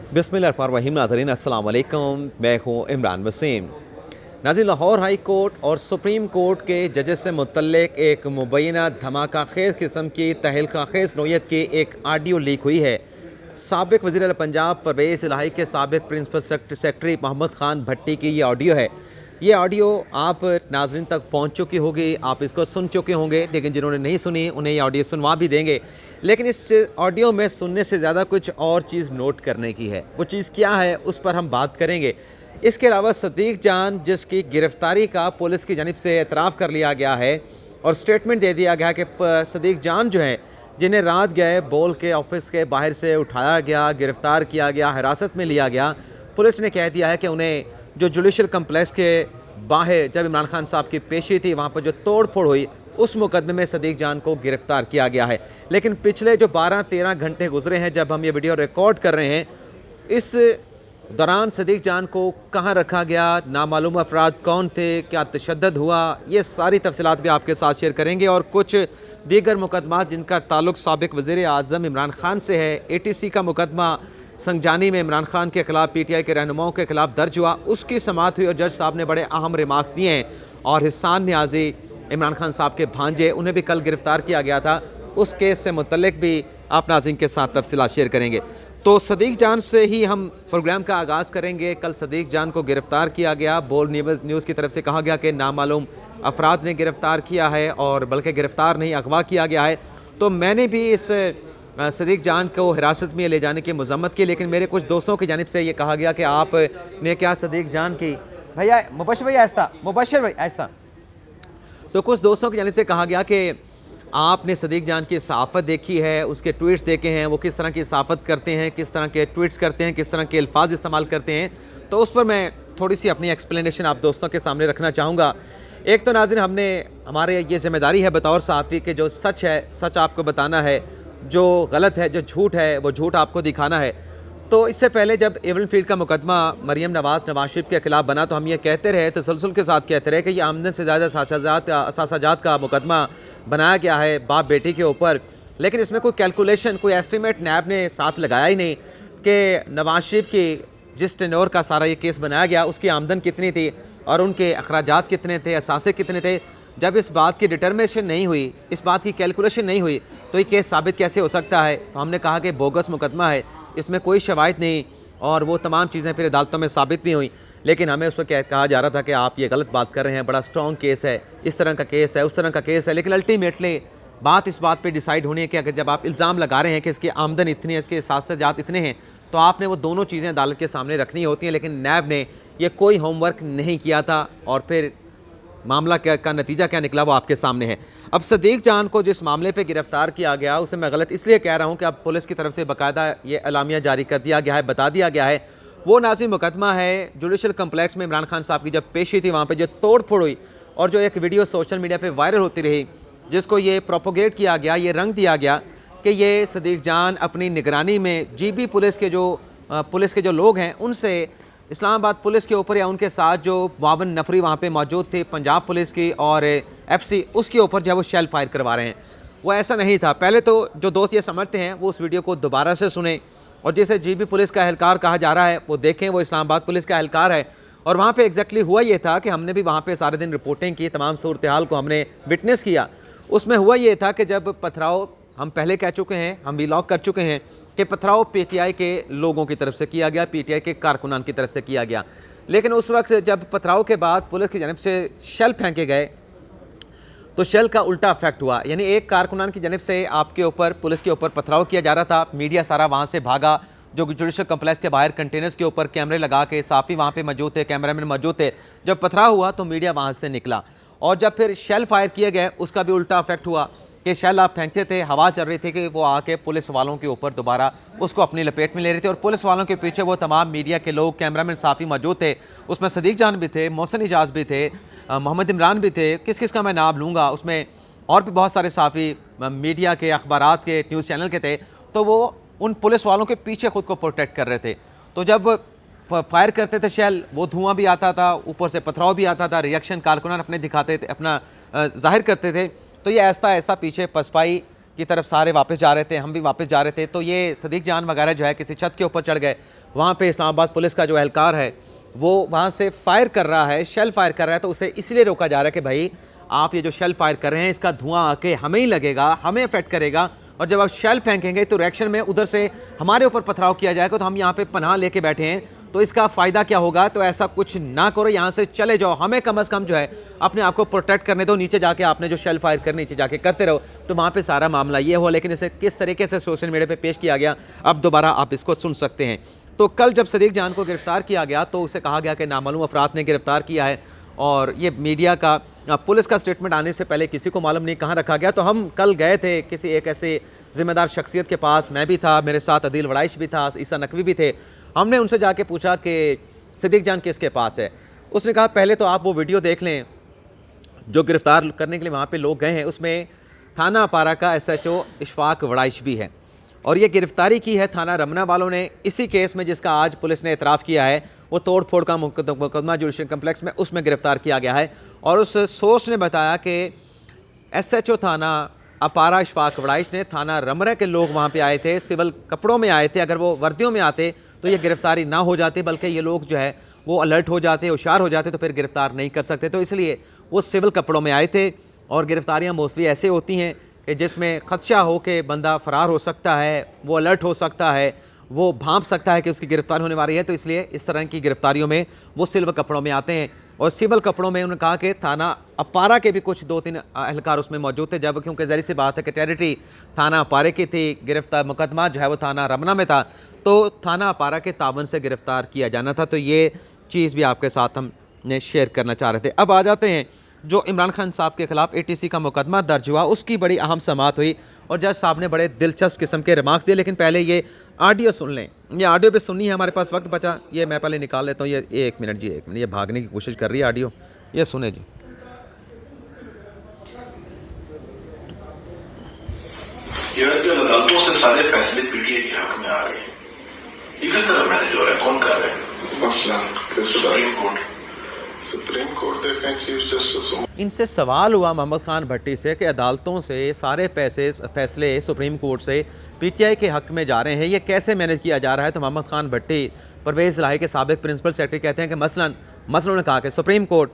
बिस्मिल्लाहिर्रहमानिर्रहीम। नाज़रीन अस्सलाम वालेकुम, मैं हूँ इमरान वसीम। नाज़रीन, लाहौर हाई कोर्ट और सुप्रीम कोर्ट के जजेस से मुतल्लिक एक मुबैना धमाका खेज़ किस्म की तहलका खेज़ नोयत की एक ऑडियो लीक हुई है। साबिक़ वज़ीर आला पंजाब परवेज़ इलाही के साबिक़ प्रिंसिपल सेक्रेटरी मोहम्मद ख़ान भट्टी की ये ऑडियो है। ये ऑडियो आप नाज़रीन तक पहुँच चुकी होगी, आप इसको सुन चुके होंगे, लेकिन जिन्होंने नहीं सुनी उन्हें ये ऑडियो सुनवा भी देंगे। लेकिन इस ऑडियो में सुनने से ज़्यादा कुछ और चीज़ नोट करने की है। वो चीज़ क्या है उस पर हम बात करेंगे। इसके अलावा सदीक़ जान, जिसकी गिरफ़्तारी का पुलिस की जानिब से एतराफ़ कर लिया गया है और स्टेटमेंट दे दिया गया कि सदीक़ जान जो हैं, जिन्हें रात गए बोल के ऑफिस के बाहर से उठाया गया, गिरफ़्तार किया गया, हिरासत में लिया गया। पुलिस ने कह दिया है कि उन्हें जो जुडिशल कम्प्लेक्स के बाहर जब इमरान खान साहब की पेशी थी, वहाँ पर जो तोड़ फोड़ हुई, उस मुकदमे में सदीक़ जान को गिरफ़्तार किया गया है। लेकिन पिछले जो 12-13 घंटे गुजरे हैं जब हम ये वीडियो रिकॉर्ड कर रहे हैं, इस दौरान सदीक़ जान को कहाँ रखा गया, नामालूम अफराद कौन थे, क्या तशद्दुद हुआ, ये सारी तफसीलात भी आपके साथ शेयर करेंगे। और कुछ दीगर मुकदमात जिनका ताल्लुक़ साबिक़ वज़ीर आज़म इमरान खान से है। ATC का मुकदमा संगजानी में इमरान खान के ख़िलाफ़ PTI के रहनुमाओं के ख़िलाफ़ दर्ज हुआ, उसकी समाअत हुई और जज साहब ने बड़े अहम रिमार्क्स दिए हैं। और हिसान न्याज़ी, इमरान खान साहब के भांजे, उन्हें भी कल गिरफ़्तार किया गया था। उस केस से मुतल्लिक भी आप नाज़रीन के साथ तफसीलात शेयर करेंगे। तो सदीक़ जान से ही हम प्रोग्राम का आगाज़ करेंगे। कल सदीक़ जान को गिरफ़्तार किया गया। बोल न्यूज़ की तरफ से कहा गया कि नामालूम अफराद ने गिरफ़्तार किया है, और बल्कि गिरफ़्तार नहीं, अगवा किया गया है। तो मैंने भी इस सदीक़ जान को हिरासत में ले जाने की मज़म्मत की, लेकिन मेरे कुछ दोस्तों की जानिब से ये कहा गया कि आपने क्या सदीक़ जान की, भैया मुबशर भाई ऐसा, मुबशर भाई ऐसा, तो कुछ दोस्तों की जानिब से कहा गया कि आपने सदीक़ जान की सहाफ़त देखी है, उसके ट्वीट्स देखे हैं, वो किस तरह की सहाफ़त करते हैं, किस तरह के ट्वीट्स करते हैं, किस तरह के अल्फाज इस्तेमाल करते हैं। तो उस पर मैं थोड़ी सी अपनी एक्सप्लेनेशन आप दोस्तों के सामने रखना चाहूँगा। एक तो नाज़रीन, हमारे ये ज़िम्मेदारी है बतौर सहाफ़ी कि जो सच है सच आपको बताना है, जो गलत है, जो झूठ है, वो झूठ आपको दिखाना है। तो इससे पहले जब एवन फील्ड का मुकदमा मरीम नवाज़ शरीफ के ख़िलाफ़ बना, तो हम ये कहते रहे, तसलसल के साथ कहते रहे कि ये आमदन से ज़्यादा असासाजात का मुकदमा बनाया गया है बाप बेटी के ऊपर। लेकिन इसमें कोई कैलकुलेशन, कोई एस्टीमेट नैब ने साथ लगाया ही नहीं कि नवाज़ शरीफ की जिस टेन्योर का सारा ये केस बनाया गया, उसकी आमदन कितनी थी और उनके अखराजात कितने थे, असासे कितने थे। जब इस बात की डिटर्मिनेशन नहीं हुई, इस बात की कैलकुलेशन नहीं हुई, तो ये केस साबित कैसे हो सकता है। तो हमने कहा कि बोगस मुकदमा है, इसमें कोई शवाहिद नहीं, और वो तमाम चीज़ें फिर अदालतों में साबित भी हुई। लेकिन हमें उस वक्त कहा जा रहा था कि आप ये गलत बात कर रहे हैं, बड़ा स्ट्रॉन्ग केस है, इस तरह का केस है, उस तरह का केस है। लेकिन अल्टीमेटली बात इस बात पे डिसाइड होनी है कि अगर जब आप इल्ज़ाम लगा रहे हैं कि इसकी आमदन इतनी है, इसके साथ इतने हैं, तो आपने वो दोनों चीज़ें अदालत के सामने रखनी होती हैं। लेकिन नैब ने यह कोई होमवर्क नहीं किया था, और फिर मामला का नतीजा क्या निकला वो आपके सामने है। अब सदीक़ जान को जिस मामले पे गिरफ़्तार किया गया, उसे मैं गलत इसलिए कह रहा हूँ कि अब पुलिस की तरफ से बाकायदा ये एलामिया जारी कर दिया गया है, बता दिया गया है। वो नाज़रीन मुकदमा है जुडिशल कम्प्लेक्स में इमरान खान साहब की जब पेशी थी, वहाँ पर जो तोड़ फोड़ हुई और जो एक वीडियो सोशल मीडिया पर वायरल होती रही, जिसको ये प्रोपोगेट किया गया, ये रंग दिया गया कि ये सदीक़ जान अपनी निगरानी में GB पुलिस के जो लोग हैं, उनसे इस्लामाबाद पुलिस के ऊपर या उनके साथ जो 52 नफरी वहाँ पे मौजूद थे पंजाब पुलिस की और FC, उसके ऊपर जो है वो शेल फायर करवा रहे हैं। वो ऐसा नहीं था। पहले तो जो दोस्त ये समझते हैं वो उस वीडियो को दोबारा से सुने, और जिसे GB पुलिस का एहलकार कहा जा रहा है वो देखें, वो इस्लामाबाद पुलिस का एहलकार है। और वहाँ पर एग्जैक्टली हुआ ये था कि हमने भी वहाँ पर सारे दिन रिपोर्टिंग की, तमाम सूरत हाल को हमने विटनेस किया। उसमें हुआ ये था कि जब पथराव, हम पहले कह चुके हैं, हम व्लॉग कर चुके हैं कि पथराव PTI के लोगों की तरफ से किया गया, PTI के कारकुनान की तरफ से किया गया। लेकिन उस वक्त जब पथराव के बाद पुलिस की जानिब से शेल फेंके गए, तो शेल का उल्टा इफेक्ट हुआ। यानी एक कारकुनान की जानिब से आपके ऊपर, पुलिस के ऊपर पथराव किया जा रहा था, मीडिया सारा वहाँ से भागा, जो जुडिशल कम्प्लेक्स के बाहर कंटेनर्स के ऊपर कैमरे लगा के साफ़ी वहाँ पर मौजूद थे, कैमरामैन मौजूद थे। जब पथराव हुआ तो मीडिया वहाँ से निकला, और जब फिर शेल फायर किए गए, उसका भी उल्टा इफेक्ट हुआ कि शेल आप फेंकते थे, हवा चल रही थी कि वो आके पुलिस वालों के ऊपर दोबारा उसको अपनी लपेट में ले रहे थे, और पुलिस वालों के पीछे वो तमाम मीडिया के लोग, कैमरामैन साफ़ी मौजूद थे। उसमें सदीक़ जान भी थे, मोहसिन इजाज़ भी थे, मोहम्मद इमरान भी थे, किस किस का मैं नाम लूँगा, उसमें और भी बहुत सारे साफ़ी मीडिया के, अखबारात के, न्यूज़ चैनल के थे। तो वो उन पुलिस वालों के पीछे ख़ुद को प्रोटेक्ट कर रहे थे। तो जब फायर करते थे शेल, वो धुआं भी आता था, ऊपर से पथराव भी आता था, रिएक्शन कारकुनान अपने दिखाते थे, अपना जाहिर करते थे। तो ये ऐसा ऐसा पीछे पसपाई की तरफ सारे वापस जा रहे थे, हम भी वापस जा रहे थे। तो ये सदीक़ जान वगैरह जो है किसी छत के ऊपर चढ़ गए, वहाँ पे इस्लामाबाद पुलिस का जो एहलकार है वो वहाँ से फायर कर रहा है, शेल फायर कर रहा है, तो उसे इसलिए रोका जा रहा है कि भाई आप ये जो शेल फायर कर रहे हैं इसका धुआं आके हमें ही लगेगा, हमें इफेक्ट करेगा, और जब आप शेल फेंकेंगे तो रिएक्शन में उधर से हमारे ऊपर पथराव किया जाएगा, तो हम यहाँ पे पनाह लेके बैठे हैं, तो इसका फ़ायदा क्या होगा। तो ऐसा कुछ ना करो, यहाँ से चले जाओ, हमें कम से कम जो है अपने आप को प्रोटेक्ट करने दो, नीचे जाके आपने जो शेल फायर करनी नीचे जाके करते रहो। तो वहाँ पे सारा मामला ये हुआ, लेकिन इसे किस तरीके से सोशल मीडिया पे पेश किया गया अब दोबारा आप इसको सुन सकते हैं। तो कल जब सदीक जान को गिरफ़्तार किया गया तो उसे कहा गया कि नामालूम अफराद ने गिरफ़्तार किया है, और ये मीडिया का पुलिस का स्टेटमेंट आने से पहले किसी को मालूम नहीं कहाँ रखा गया। तो हम कल गए थे किसी एक ऐसे ज़िम्मेदार शख्सियत के पास, मैं भी था, मेरे साथ अदील वड़ाइश भी था, ईसा नकवी भी थे। हमने उनसे जाके पूछा कि सदीक जान किसके पास है। उसने कहा पहले तो आप वो वीडियो देख लें जो गिरफ़्तार करने के लिए वहाँ पे लोग गए हैं, उसमें थाना अपारा का SHO इशफाक वड़ाइश भी है, और ये गिरफ़्तारी की है थाना रमना वालों ने इसी केस में जिसका आज पुलिस ने एतराफ़ किया है। वो तोड़ फोड़ का मुकदमा जुडिशल कम्प्लेक्स में उसमें गिरफ़्तार किया गया है। और उस सोर्स ने बताया कि SHO थाना अपारा इशफाक वड़ाइश ने थाना रमना के लोग वहाँ पे आए थे, सिविल कपड़ों में आए थे। अगर वो वर्दियों में आते तो ये गिरफ़्तारी ना हो जाती, बल्कि ये लोग जो है वो अलर्ट हो जाते, होशियार हो जाते, तो फिर गिरफ़्तार नहीं कर सकते। तो इसलिए वो सिविल कपड़ों में आए थे। और गिरफ़्तारियाँ मोस्टली ऐसे होती हैं कि जिसमें ख़दशा हो कि बंदा फ़रार हो सकता है, वो अलर्ट हो सकता है, वो भांप सकता है कि उसकी गिरफ़्तार होने वाली है, तो इसलिए इस तरह की गिरफ़्तारियों में वो सिविल कपड़ों में आते हैं। और सिविल कपड़ों में उन्होंने कहा कि थाना अपारा के भी कुछ 2-3 एहलकार उसमें मौजूद थे, जब क्योंकि ज़ाहिर सी बात है कि टेरिटरी थाना अपारे की थी, गिरफ्तार मुकदमा जो है वो थाना रमना में था, तो थाना अपारा के तावन से गिरफ़्तार किया जाना था। तो ये चीज़ भी आपके साथ हमने शेयर करना चाह रहे थे। अब आ जाते हैं जो इमरान खान साहब के ख़िलाफ़ ATC का मुकदमा दर्ज हुआ, उसकी बड़ी अहम समाअत हुई और जज साहब ने बड़े दिलचस्प किस्म के रिमार्क्स दिए। लेकिन पहले ये ऑडियो सुन लें, ये ऑडियो भी सुननी है, हमारे पास वक्त बचा, ये मैं पहले निकाल लेता हूँ। ये 1 मिनट जी, 1 मिनट, ये भागने की कोशिश कर रही है ऑडियो, ये सुने जी। अदालतों से सारे फैसले PTI के हक में आ रहे हैं, ये किस तरह मैनेज हो रहा है, कौन कर रहा है? मसलन सुप्रीम कोर्ट देखें, चीफ जस्टिस। इनसे सवाल हुआ मोहम्मद खान भट्टी से कि अदालतों से सारे फैसले सुप्रीम कोर्ट से PTI के हक में जा रहे हैं, ये कैसे मैनेज किया जा रहा है। तो मोहम्मद खान भट्टी परवेज़ इलाही के साबिक प्रिंसिपल सेक्रेटरी कहते हैं कि मसलन उन्होंने कहा कि सुप्रीम कोर्ट,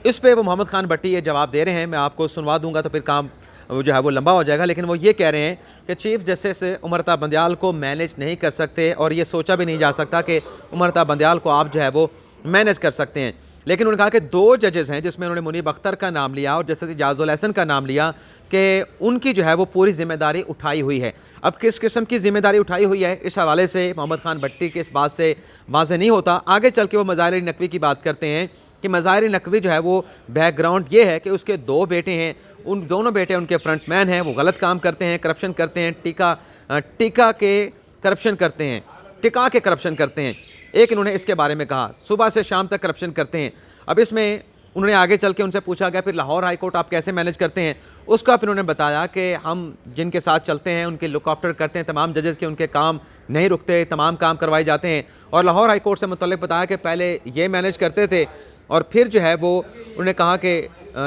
इस पे वो मोहम्मद खान भट्टी ये जवाब दे रहे हैं, मैं आपको सुनवा दूंगा तो फिर काम जो है वो लंबा हो जाएगा। लेकिन वो ये कह रहे हैं कि चीफ जस्टिस उमरता बंदयाल को मैनेज नहीं कर सकते, और ये सोचा भी नहीं जा सकता कि उमरता बंदयाल को आप जो है वो मैनेज कर सकते हैं। लेकिन उन्होंने कहा कि 2 जजेस हैं जिसमें उन्होंने मुनीब अख्तर का नाम लिया और जस्टिस इजाज़ुल एहसन का नाम लिया कि उनकी जो है वो पूरी ज़िम्मेदारी उठाई हुई है। अब किस किस्म की ज़िम्मेदारी उठाई हुई है, इस हवाले से मोहम्मद खान भट्टी के इस बात से वाज़ेह नहीं होता। आगे चल के वो मज़ाहिर नकवी की बात करते हैं कि मज़ाहिर नकवी जो है वो बैकग्राउंड ये है कि उसके 2 बेटे हैं, उन दोनों बेटे उनके फ्रंटमैन हैं, वो गलत काम करते हैं, करप्शन करते हैं, टीका के करप्शन करते हैं, टिका के करप्शन करते हैं। एक इन्होंने इसके बारे में कहा, सुबह से शाम तक करप्शन करते हैं। अब इसमें उन्होंने आगे चल के उनसे पूछा गया फिर लाहौर हाई कोर्ट आप कैसे मैनेज करते हैं, उसका फिर उन्होंने बताया कि हम जिनके साथ चलते हैं उनके लुक आफ्टर करते हैं, तमाम जजेस के उनके काम नहीं रुकते, तमाम काम करवाए जाते हैं। और लाहौर हाई कोर्ट से मुतल्लिक बताया कि पहले ये मैनेज करते थे और फिर जो है वो उन्होंने कहा कि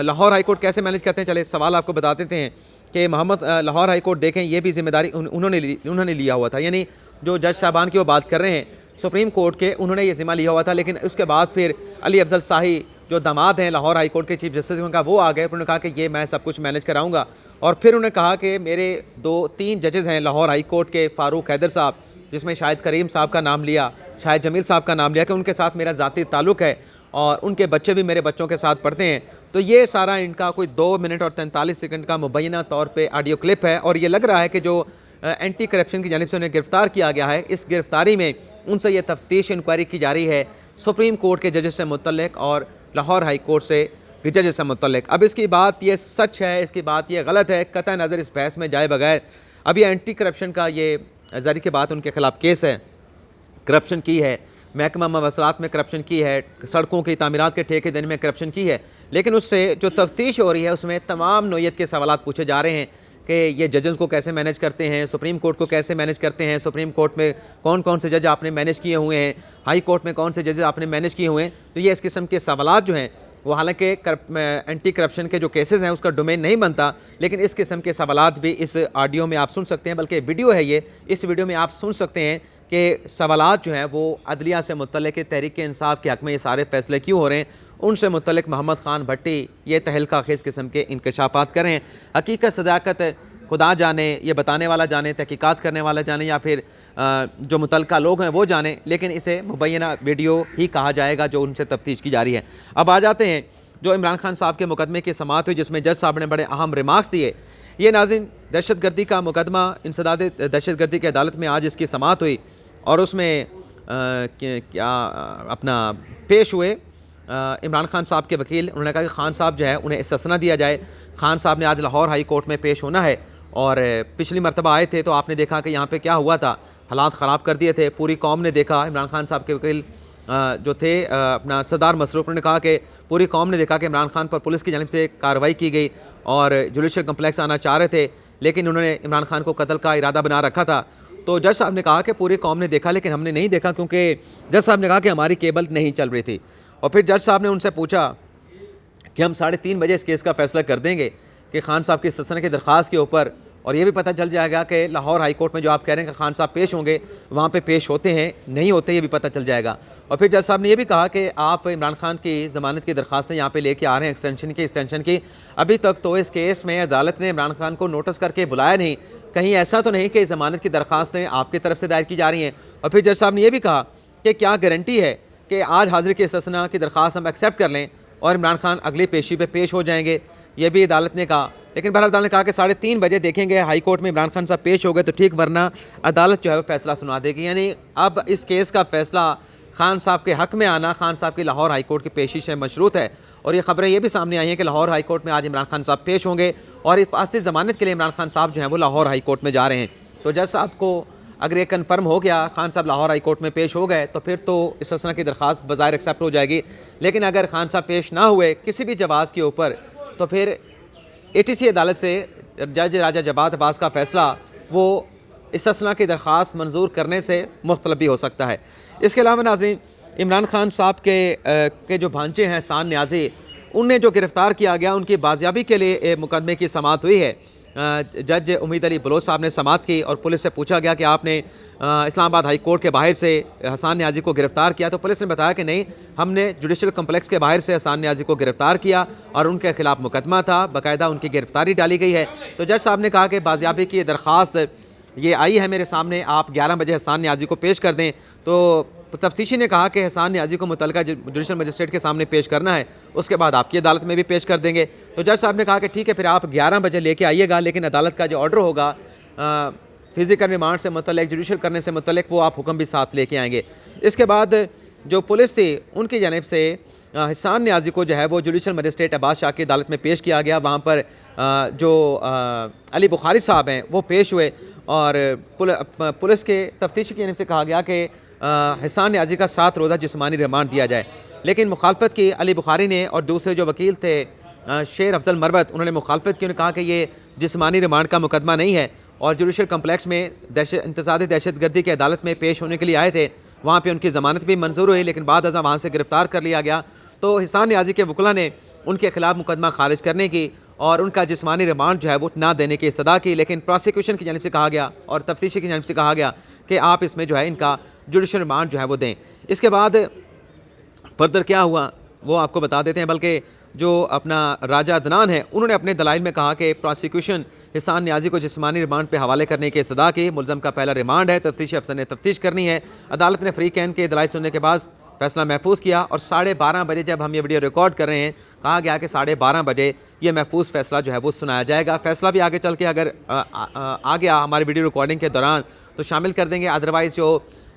लाहौर हाई कोर्ट कैसे मैनेज करते हैं। चले सवाल आपको बता देते हैं कि मोहम्मद लाहौर हाई कोर्ट देखें, ये भी जिम्मेदारी उन्होंने लिया हुआ था, यानी जो जज साहबान की वो बात कर रहे हैं सुप्रीम कोर्ट के, उन्होंने ये ज़िम्मा लिया हुआ था। लेकिन उसके बाद फिर अली अफजल शाही जो दामाद हैं लाहौर हाई कोर्ट के चीफ जस्टिस, उनका वो आ गए, उन्होंने कहा कि ये मैं सब कुछ मैनेज कराऊंगा। और फिर उन्होंने कहा कि मेरे 2-3 जजेस हैं लाहौर हाई कोर्ट के, फ़ारूक हैदर साहब, जिसमें शाहिद करीम साहब का नाम लिया, शाहिद जमील साहब का नाम लिया, कि उनके साथ मेरा ज़ाती ताल्लुक़ है और उनके बच्चे भी मेरे बच्चों के साथ पढ़ते हैं। तो ये सारा इनका कोई 2 मिनट और 43 सेकंड का मुबैना तौर पे ऑडियो क्लिप है। और ये लग रहा है कि जो एंटी करप्शन की जानिब से उन्हें गिरफ़्तार किया गया है, इस गिरफ़्तारी में उनसे ये तफ्तीश इंक्वायरी की जा रही है सुप्रीम कोर्ट के जजेस से मुतल्लिक और लाहौर हाई कोर्ट से जजेस से मुतल्लिक। अब इसकी बात ये सच है, इसकी बात ये गलत है, कतई नज़र इस बहस में जाए बगैर अब ये एंटी करप्शन का ये ज़ाहिर की बात उनके ख़िलाफ़ केस है, करप्शन की है, महकमा मवासलात में करप्शन की है, सड़कों की तामीरात के ठेके देने में करप्शन की है। लेकिन उससे जो तफ्तीश हो रही है उसमें तमाम नौइयत के सवालात पूछे जा रहे हैं कि ये जजेस को कैसे मैनेज करते हैं, सुप्रीम कोर्ट को कैसे मैनेज करते हैं, सुप्रीम कोर्ट में कौन कौन से जज आपने मैनेज किए हुए हैं, हाई कोर्ट में कौन से जजेस आपने मैनेज किए हुए हैं। तो ये इस किस्म के सवालात जो हैं वो हालांकि एंटी करप्शन के जो केसेस हैं उसका डोमेन नहीं बनता, लेकिन इस किस्म के सवालात भी इस ऑडियो में आप सुन सकते हैं, बल्कि वीडियो है ये, इस वीडियो में आप सुन सकते हैं कि सवालात जो हैं वो अदलिया से मुतल्लिक़ तहरीक इंसाफ के हक़ में ये सारे फ़ैसले क्यों हो रहे हैं, उनसे मुतल्लिक़ मोहम्मद ख़ान भट्टी ये तहलका खेज़ किस्म के इंकशाफ़ात करें। हकीकत सदाकत खुदा जाने, ये बताने वाला जाने, तहकीकात करने वाला जाने, या फिर जो मुतल्लिक़ा लोग हैं वो जाने, लेकिन इसे मुबैना वीडियो ही कहा जाएगा जो उनसे तफ्तीश की जा रही है। अब आ जाते हैं जो इमरान खान साहब के मुकदमे की समाअत हुई, जिसमें जज साहब ने बड़े अहम रिमार्क्स दिए। ये नाज़रीन दहशतगर्दी का मुकदमा इंसदाद दहशतगर्दी की अदालत में आज इसकी समाअत हुई और उसमें क्या अपना पेश हुए इमरान खान साहब के वकील। उन्होंने कहा कि खान साहब जो है उन्हें इस्तिस्ना दिया जाए। खान साहब ने आज लाहौर हाई कोर्ट में पेश होना है और पिछली मरतबा आए थे तो आपने देखा कि यहाँ पे क्या हुआ था, हालात ख़राब कर दिए थे, पूरी कौम ने देखा। इमरान खान साहब के वकील जो थे अपना सरदार मसरूफ़ ने कहा कि पूरी कौम ने देखा कि इमरान खान पर पुलिस की जानिब से कार्रवाई की गई और जुडिशल कम्प्लेक्स आना चाह रहे थे, लेकिन उन्होंने इमरान खान को कत्ल का इरादा बना रखा था। तो जज साहब ने कहा कि पूरी कौम ने देखा लेकिन हमने नहीं देखा, क्योंकि जज साहब ने कहा कि हमारी केबल नहीं चल रही थी। और फिर जज साहब ने उनसे पूछा कि हम 3:30 बजे इस केस का फ़ैसला कर देंगे कि खान साहब की इस्तिस्ना की दरख्वास्त के ऊपर, और ये भी पता चल जाएगा कि लाहौर हाई कोर्ट में जो आप कह रहे हैं कि खान साहब पेश होंगे, वहाँ पे पेश होते हैं नहीं होते, ये भी पता चल जाएगा। और फिर जज साहब ने ये भी कहा कि आप इमरान खान की ज़मानत की दरख्वास्तें यहाँ पे लेके आ रहे हैं एक्सटेंशन की, अभी तक तो इस केस में अदालत ने इमरान खान को नोटिस करके बुलाया नहीं, कहीं ऐसा तो नहीं कि ज़मानत की दरख्वास्तें आपकी तरफ से दायर की जा रही हैं। और फिर जज साहब ने यह भी कहा कि क्या गारंटी है कि आज हाजिर की इस्तिस्ना की दरख्वास्त हम एक्सेप्ट कर लें और इमरान खान अगली पेशी पे पेश हो जाएंगे, ये भी अदालत ने कहा। लेकिन बहरहाल अदालत ने कहा कि 3:30 बजे देखेंगे हाई कोर्ट में इमरान खान साहब पेश हो गए तो ठीक, वरना अदालत जो है वो फैसला सुना देगी। यानी अब इस केस का फैसला खान साहब के हक़ में आना खान साहब की लाहौर हाई कोर्ट की पेशी से मशरूत है। और ये खबरें ये भी सामने आई हैं कि लाहौर हाई कोर्ट में आज इमरान खान साहब पेश होंगे और हिफाजती ज़मानत के लिए इमरान खान साहब जो हैं वो लाहौर हाई कोर्ट में जा रहे हैं। तो जज साहब को अगर ये कन्फर्म हो गया खान साहब लाहौर हाई कोर्ट में पेश हो गए तो फिर तो इस्तिस्ना की दरख्वास्त बज़ाहिर एक्सेप्ट हो जाएगी। लेकिन अगर खान साहब पेश ना हुए किसी भी जवाज़ के ऊपर तो फिर ATC अदालत से जज राजा जवाद अब्बास का फ़ैसला वो इस्तिस्ना की दरख्वास्त मंजूर करने से मुख्तलिफ भी हो सकता है। इसके अलावा नाज़रीन इमरान खान साहब के जो भांचे हैं एहसान न्याज़ी, उन्हें जो गिरफ़्तार किया गया उनकी बाजियाबी के लिए मुकदमे की समाअत हुई है। जज उम्मीद अली बलोच साहब ने समाअत की और पुलिस से पूछा गया कि आपने इस्लामाबाद हाई कोर्ट के बाहर से एहसान न्याज़ी को गिरफ़्तार किया, तो पुलिस ने बताया कि नहीं, हमने जुडिशल कम्प्लेक्स के बाहर से एहसान न्याज़ी को गिरफ़्तार किया और उनके खिलाफ मुकदमा था, बाकायदा उनकी गिरफ़्तारी डाली गई है। तो जज साहब ने कहा कि बाजियाबी की दरख्वास्त ये आई है मेरे सामने, आप 11 बजे एहसान न्याज़ी को पेश कर दें। तो तफ्तीशी ने कहा कि एहसान न्याज़ी को मुतल्लिका जुडिशल मजिस्ट्रेट के सामने पेश करना है, उसके बाद आपकी अदालत में भी पेश कर देंगे। तो जज साहब ने कहा कि ठीक है, फिर आप 11 बजे लेके आइएगा, लेकिन अदालत का जो ऑर्डर होगा फिज़िकल रिमांड से मुतल्लिक, जुडिशल करने से मुतल्लिक, वो आप हुक्म भी साथ लेके आएंगे। इसके बाद जो पुलिस थी उनकी जानिब से एहसान न्याज़ी को जो है वो जुडिशल मजिस्ट्रेट अब्बास शाह की अदालत में पेश किया गया। वहाँ पर जो अली बुखारी साहब हैं वो पेश हुए और पुलिस के तफ्तीशी की जानिब से कहा गया कि एहसान न्याज़ी का 7 रोज़ा जिस्मानी रिमांड दिया जाए। लेकिन मुखालफत की अली बुखारी ने और दूसरे जो वकील थे शेर अफजल मरबत, उन्होंने मुखालफत की। उन्होंने कहा कि ये जिस्मानी रिमांड का मुकदमा नहीं है और जुडिशल कम्प्लेक्स में इंतज़ादी दहशतगर्दी की अदालत में पेश होने के लिए आए थे, वहाँ पे उनकी ज़मानत भी मंजूर हुई, लेकिन बाद अज़ा वहाँ से गिरफ़्तार कर लिया गया। तो एहसान न्याज़ी के वकील ने उनके खिलाफ मुकदमा खारिज करने की और उनका जिस्मानी रिमांड जो है वो ना देने की इस्तदा की, लेकिन प्रोसिक्यूशन की जानिब से कहा गया और तफ्तीशी की जानिब से कहा गया कि आप इसमें जो है इनका जुडिशल रिमांड जो है वो दें। इसके बाद फर्दर क्या हुआ वो आपको बता देते हैं। बल्कि जो अपना राजा अदनान है उन्होंने अपने दलाइल में कहा कि प्रोसिक्यूशन एहसान न्याज़ी को जिस्मानी रिमांड पे हवाले करने की इस्तदा की। मुलज़म का पहला रिमांड है, तफ्तीशी अफसर ने तफ्तीश करनी है। अदालत ने फ्री कैन के दलाइल सुनने के बाद फैसला महफूज किया और 12:30 बजे जब हम ये वीडियो रिकॉर्ड कर रहे हैं, कहा गया कि 12:30 बजे ये महफूज फैसला जो है वो सुनाया जाएगा। फैसला भी आगे चल के अगर आ गया हमारी वीडियो रिकॉर्डिंग के दौरान तो शामिल कर देंगे, अदरवाइज़ जो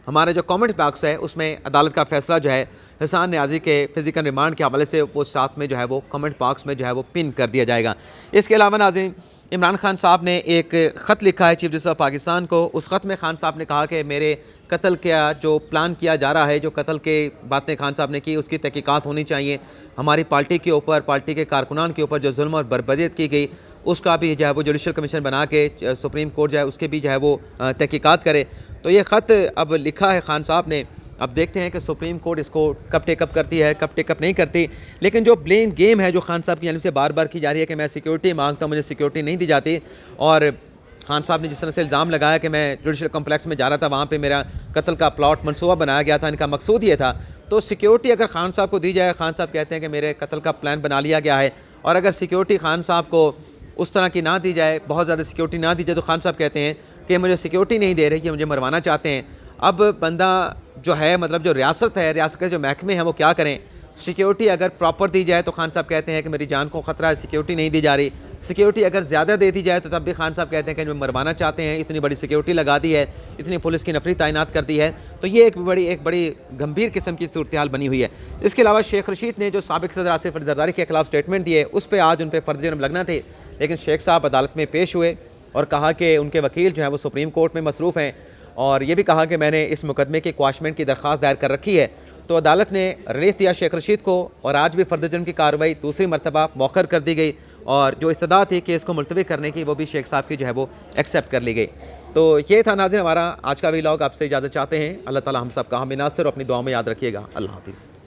हमारे जो कमेंट बॉक्स है उसमें अदालत का फ़ैसला जो है एहसान न्याज़ी के फ़िज़िकल रिमांड के हवाले से वो साथ में जो है वो कमेंट बॉक्स में जो है वो पिन कर दिया जाएगा। इसके अलावा नाज़रीन इमरान खान साहब ने एक ख़त लिखा है चीफ जस्टिस ऑफ पाकिस्तान को। उस ख़त में खान साहब ने कहा कि मेरे कत्ल का जो प्लान किया जा रहा है, जो कत्ल के बातें खान साहब ने की, उसकी तहकीकात होनी चाहिए। हमारी पार्टी के ऊपर, पार्टी के कारकुनान के ऊपर जो जुल्म और बर्बरियत की गई उसका भी जो है वो जुडिशल कमीशन बना के सुप्रीम कोर्ट जो है उसके भी जो है वो तहकीकात करे। तो ये ख़त अब लिखा है खान साहब ने। अब देखते हैं कि सुप्रीम कोर्ट इसको कब टेकअप करती है, कब टेकअप नहीं करती। लेकिन जो ब्लेम गेम है जो खान साहब की जानिब से बार बार की जा रही है कि मैं सिक्योरिटी मांगता हूँ, मुझे सिक्योरिटी नहीं दी जाती, और खान साहब ने जिस तरह से इल्ज़ाम लगाया कि मैं जुडिशल कम्प्लेक्स में जा रहा था, वहाँ पे मेरा कत्ल का प्लॉट मनसूबा बनाया गया था, इनका मकसूद ये था, तो सिक्योरिटी अगर खान साहब को दी जाए, खान साहब कहते हैं कि मेरे कत्ल का प्लान बना लिया गया है, और अगर सिक्योरिटी खान साहब को उस तरह की ना दी जाए, बहुत ज़्यादा सिक्योरिटी ना दी जाए, तो खान साहब कहते हैं कि मुझे सिक्योरिटी नहीं दे रही, कि मुझे मरवाना चाहते हैं। अब बंदा जो है, मतलब जो रियासत है, रियासत के जो महकमे हैं वो क्या करें? सिक्योरिटी अगर प्रॉपर दी जाए तो खान साहब कहते हैं कि मेरी जान को ख़तरा है, सिक्योरिटी नहीं दी जा रही। सिक्योरिटी अगर ज़्यादा दे दी जाए तो तब भी खान साहब कहते हैं कि जो मरवाना चाहते हैं, इतनी बड़ी सिक्योरिटी लगा दी है, इतनी पुलिस की नफरी तैनात कर दी है। तो ये एक बड़ी गंभीर किस्म की सूरत हाल बनी हुई है। इसके अलावा शेख रशीद ने जो साबिक सदर आसिफ अली जरदारी के खिलाफ स्टेटमेंट दिए, उस पर आज उन पर फर्ज जुर्म लगना थे, लेकिन शेख साहब अदालत में पेश हुए और कहा कि उनके वकील जो है वो सुप्रीम कोर्ट में मसरूफ़ हैं, और ये भी कहा कि मैंने इस मुकदमे की क्वाशमेंट की दरख्वास्त दायर कर रखी है। तो अदालत ने रिलीफ दिया शेख रशीद को, और आज भी फर्द जुर्म की कार्रवाई दूसरी मरतबा मौखर कर दी गई, और जो इस्तदा थी केस को मुलतवी करने की, वो भी शेख साहब की जो है वो एक्सेप्ट कर ली गई। तो ये था नाज़रीन हमारा आज का व्लॉग। आपसे इजाज़त चाहते हैं। अल्लाह ताला हम सब का हामी नासिर और अपनी दुआ में याद रखिएगा। अल्लाह हाफ़िज़।